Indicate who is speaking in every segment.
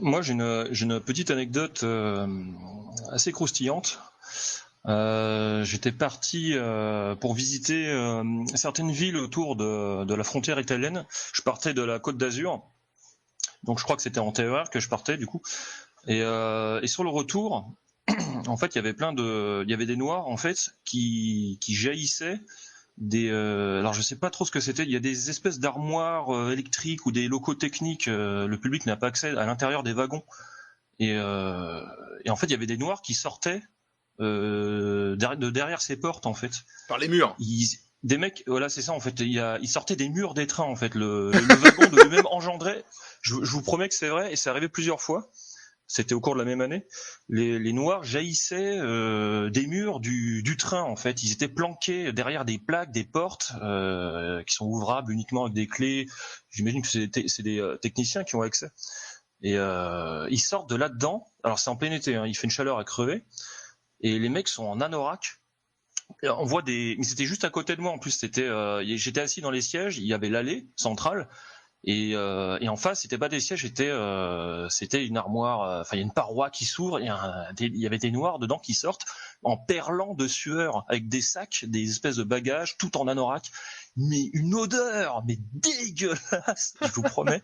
Speaker 1: Moi, j'ai une petite anecdote assez croustillante. J'étais parti pour visiter certaines villes autour de la frontière italienne. Je partais de la Côte d'Azur, donc je crois que c'était en TER que je partais du coup. Et sur le retour, en fait, il y avait des noirs en fait qui jaillissaient alors je sais pas trop ce que c'était. Il y a des espèces d'armoires électriques ou des locaux techniques. Le public n'a pas accès à l'intérieur des wagons. Et en fait, il y avait des noirs qui sortaient de derrière ces portes en fait.
Speaker 2: Par les murs.
Speaker 1: Des mecs, voilà, c'est ça en fait. Ils sortaient des murs des trains en fait. Le wagon de lui-même engendrait. Je vous promets que c'est vrai et c'est arrivé plusieurs fois. C'était au cours de la même année. Les noirs jaillissaient des murs du train en fait. Ils étaient planqués derrière des plaques, des portes qui sont ouvrables uniquement avec des clés. J'imagine que c'est des techniciens qui ont accès. Et ils sortent de là-dedans. Alors c'est en plein été, hein, il fait une chaleur à crever. Et les mecs sont en anorak. Et on voit mais c'était juste à côté de moi en plus. J'étais assis dans les sièges. Il y avait l'allée centrale. Et en face, c'était pas des sièges, c'était une armoire. Enfin, il y a une paroi qui s'ouvre et il y avait des noirs dedans qui sortent en perlant de sueur avec des sacs, des espèces de bagages, tout en anorak. Mais une odeur, mais dégueulasse, je vous promets.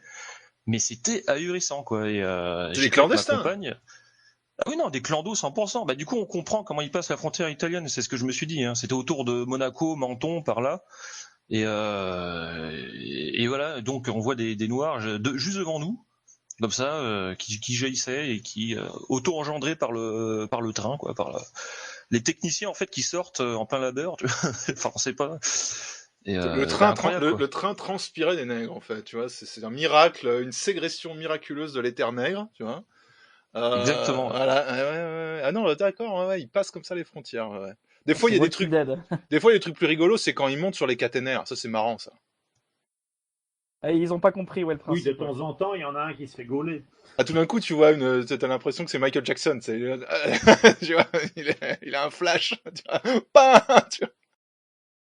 Speaker 1: Mais c'était ahurissant, quoi. Et
Speaker 2: C'est des
Speaker 1: j'étais avec ma
Speaker 2: clandestins.
Speaker 1: compagne. Ah oui, non, des clandos 100%. Bah, du coup, on comprend comment ils passent la frontière italienne. C'est ce que je me suis dit, hein. C'était autour de Monaco, Menton, par là. Et voilà. Donc, on voit des noirs juste devant nous, comme ça, qui jaillissaient et qui auto-engendrés par le train, quoi, les techniciens en fait qui sortent en plein labeur. Enfin, on sait pas. Et incroyable, quoi.
Speaker 2: Le train transpirait des nègres, en fait, tu vois. C'est un miracle, une ségression miraculeuse de l'éther nègre, tu vois.
Speaker 1: Exactement.
Speaker 2: Voilà, ouais, ouais, ouais. Ah non, d'accord, ouais, ouais, ils passent comme ça les frontières. Ouais. Des fois, il y
Speaker 3: C'est
Speaker 2: a des
Speaker 3: Walking
Speaker 2: trucs.
Speaker 3: Dead.
Speaker 2: Des fois, il y a des trucs plus rigolos, c'est quand ils montent sur les caténaires. Ça, c'est marrant, ça.
Speaker 3: Et ils ont pas compris où est le
Speaker 4: Oui, de
Speaker 3: principe.
Speaker 4: temps en temps, il y en a un qui se fait gauler.
Speaker 2: Ah, tout d'un coup, tu vois, t'as l'impression que c'est Michael Jackson. Tu vois, il a un flash. Tu vois, Pam, tu vois.